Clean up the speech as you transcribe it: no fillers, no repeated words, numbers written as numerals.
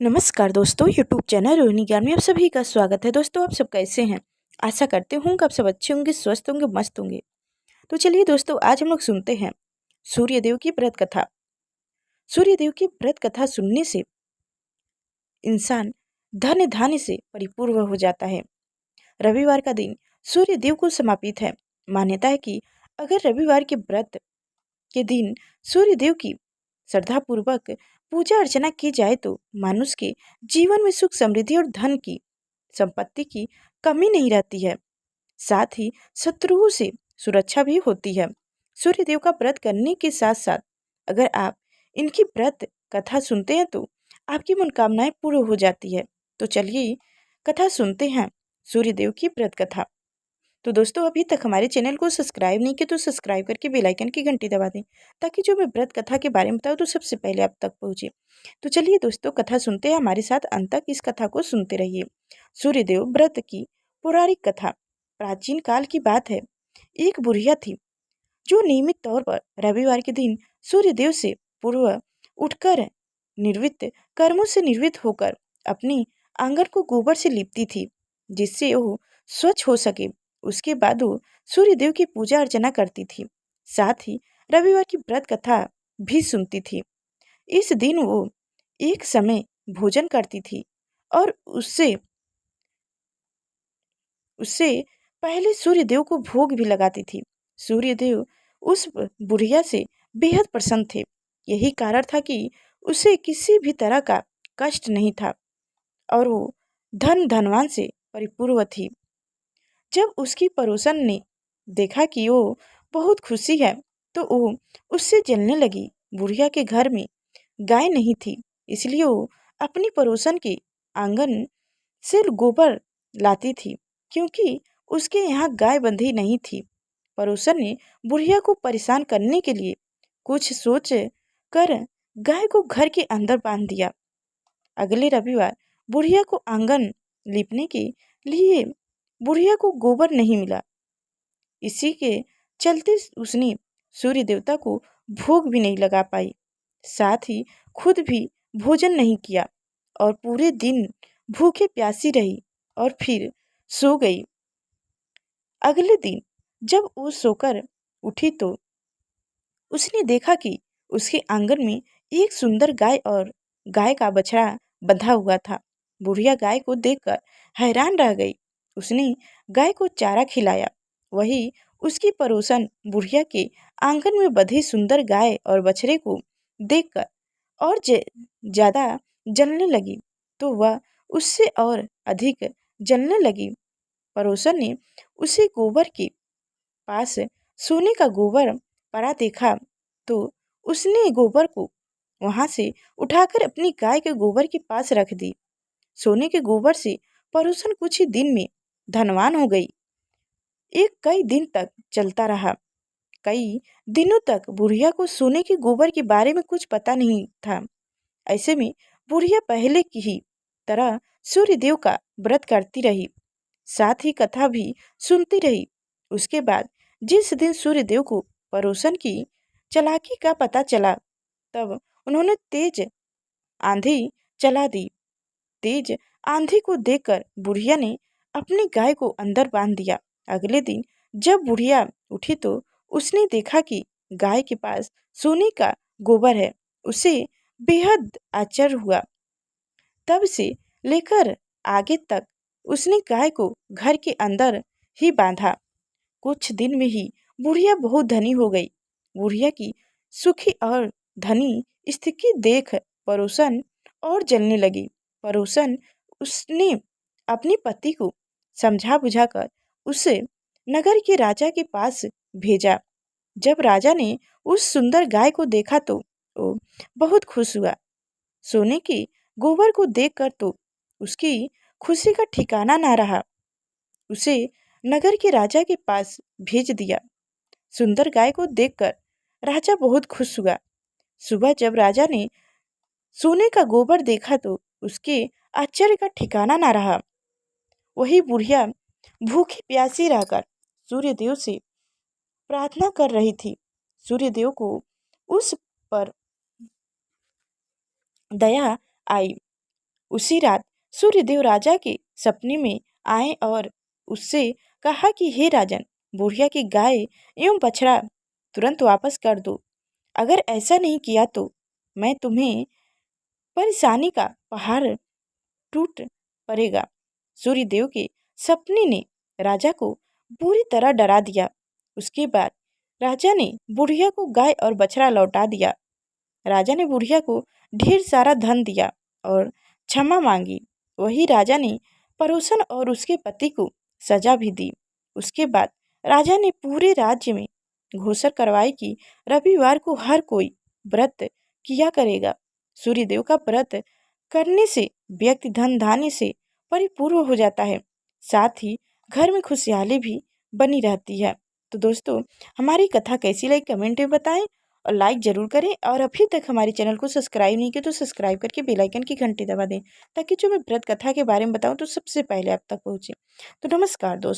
नमस्कार दोस्तों, YouTube channel Rohini ज्ञान में आप सभी का स्वागत है। दोस्तों, आप सब कैसे हैं? आशा करते हूँ कि आप सब अच्छे होंगे, स्वस्थ होंगे, मस्त होंगे। तो चलिए दोस्तों, आज हम लोग सुनते हैं सूर्यदेव की व्रत कथा। सूर्यदेव की व्रत कथा सुनने से इंसान धन धान्य से परिपूर्ण हो जाता है। रविवार का दिन सूर्यदेव को समर्पित है। मान्यता है कि अगर रविवार के व्रत के दिन सूर्यदेव की श्रद्धापूर्वक पूजा अर्चना की जाए तो मनुष्य के जीवन में सुख, समृद्धि और धन की संपत्ति की कमी नहीं रहती है। साथ ही शत्रुओं से सुरक्षा भी होती है। सूर्यदेव का व्रत करने के साथ साथ अगर आप इनकी व्रत कथा सुनते हैं तो आपकी मनोकामनाएं पूर्ण हो जाती है। तो चलिए कथा सुनते हैं, सूर्यदेव की व्रत कथा। तो दोस्तों, अभी तक हमारे चैनल को सब्सक्राइब नहीं किया तो सब्सक्राइब करके बेल आइकन की घंटी दबा दें, ताकि जो मैं व्रत कथा के बारे में बताऊँ तो सबसे पहले आप तक पहुँचे। तो चलिए दोस्तों, कथा सुनते हैं, हमारे साथ अंत तक इस कथा को सुनते रहिए। सूर्यदेव व्रत की पौराणिक कथा। प्राचीन काल की बात है। एक बुढ़िया थी जो नियमित तौर पर रविवार के दिन सूर्यदेव से पूर्व उठकर निर्वित कर्मों से निर्वित होकर अपनी आंगन को गोबर से लीपती थी, जिससे वो स्वच्छ हो सके। उसके बाद वो सूर्यदेव की पूजा अर्चना करती थी, साथ ही रविवार की व्रत कथा भी सुनती थी। इस दिन वो एक समय भोजन करती थी और उससे उससे पहले सूर्यदेव को भोग भी लगाती थी। सूर्यदेव उस बुढ़िया से बेहद प्रसन्न थे। यही कारण था कि उसे किसी भी तरह का कष्ट नहीं था और वो धनवान से परिपूर्ण थी। जब उसकी पड़ोसन ने देखा कि वो बहुत खुशी है तो वो उससे जलने लगी। बुढ़िया के घर में गाय नहीं थी, इसलिए वो अपनी पड़ोसन के आंगन से गोबर लाती थी, क्योंकि उसके यहाँ गाय बंधी नहीं थी। पड़ोसन ने बुढ़िया को परेशान करने के लिए कुछ सोच कर गाय को घर के अंदर बांध दिया। अगले रविवार बुढ़िया को आंगन लीपने के लिए बुढ़िया को गोबर नहीं मिला। इसी के चलते उसने सूर्य देवता को भोग भी नहीं लगा पाई, साथ ही खुद भी भोजन नहीं किया और पूरे दिन भूखे प्यासी रही और फिर सो गई। अगले दिन जब वो सोकर उठी तो उसने देखा कि उसके आंगन में एक सुंदर गाय और गाय का बछड़ा बंधा हुआ था। बुढ़िया गाय को देखकर हैरान रह गई। उसने गाय को चारा खिलाया। वही उसकी पड़ोसन बुढ़िया के आंगन में बंधी सुंदर गाय और बछड़े को देखकर और ज्यादा जलने लगी, तो वह उससे और अधिक जलने लगी। पड़ोसन ने उसे गोबर के पास सोने का गोबर पड़ा देखा तो उसने गोबर को वहां से उठाकर अपनी गाय के गोबर के पास रख दी। सोने के गोबर से पड़ोसन कुछ ही दिन में धनवान हो गई। कई दिन तक चलता रहा। कई दिनों तक बुढ़िया को सोने के गोबर के बारे में कुछ पता नहीं था। ऐसे में बुढ़िया पहले की ही तरह सूर्यदेव का व्रत करती रही, साथ ही कथा भी सुनती रही। उसके बाद जिस दिन सूर्यदेव को पड़ोसन की चालाकी का पता चला, तब उन्होंने तेज आंधी चला दी। तेज आंधी को देखकर बुढ़िया ने अपनी गाय को अंदर बांध दिया। अगले दिन जब बुढ़िया उठी तो उसने देखा कि गाय के पास सोने का गोबर है। उसे बेहद आश्चर्य हुआ। तब से लेकर आगे तक उसने गाय को घर के अंदर ही बांधा। कुछ दिन में ही बुढ़िया बहुत धनी हो गई। बुढ़िया की सुखी और धनी स्थिति देख पड़ोसन और जलने लगी। पड़ोसन उसने अपने पति को समझा बुझाकर उसे नगर के राजा के पास भेजा। जब राजा ने उस सुंदर गाय को देखा तो वो बहुत खुश हुआ। सोने के गोबर को देखकर तो उसकी खुशी का ठिकाना ना रहा। उसे नगर के राजा के पास भेज दिया। सुंदर गाय को देखकर राजा बहुत खुश हुआ। सुबह जब राजा ने सोने का गोबर देखा तो उसके आश्चर्य का ठिकाना ना रहा। वही बुढ़िया भूखी प्यासी रहकर सूर्यदेव से प्रार्थना कर रही थी। सूर्यदेव को उस पर दया आई उसी रात सूर्यदेव राजा के सपने में आए और उससे कहा कि हे राजन, बुढ़िया की गाय एवं बछड़ा तुरंत वापस कर दो। अगर ऐसा नहीं किया तो मैं तुम्हें परेशानी का पहाड़ टूट पड़ेगा। सूर्यदेव के सपने ने राजा को बुरी तरह डरा दिया। उसके बाद राजा ने बुढ़िया को गाय और बछड़ा लौटा दिया। राजा ने बुढ़िया को ढेर सारा धन दिया और क्षमा मांगी। वही राजा ने परोसन और उसके पति को सजा भी दी। उसके बाद राजा ने पूरे राज्य में घोषणा करवाई कि रविवार को हर कोई व्रत किया करेगा। सूर्यदेव का व्रत करने से व्यक्ति धन धान्य से परिपूर्ण हो जाता है, साथ ही घर में खुशहाली भी बनी रहती है। तो दोस्तों, हमारी कथा कैसी लगी कमेंट में बताएं और लाइक ज़रूर करें। और अभी तक हमारे चैनल को सब्सक्राइब नहीं किया तो सब्सक्राइब करके बेल आइकन की घंटी दबा दें, ताकि जो मैं व्रत कथा के बारे में बताऊं तो सबसे पहले आप तक पहुंचे। तो नमस्कार दोस्तों।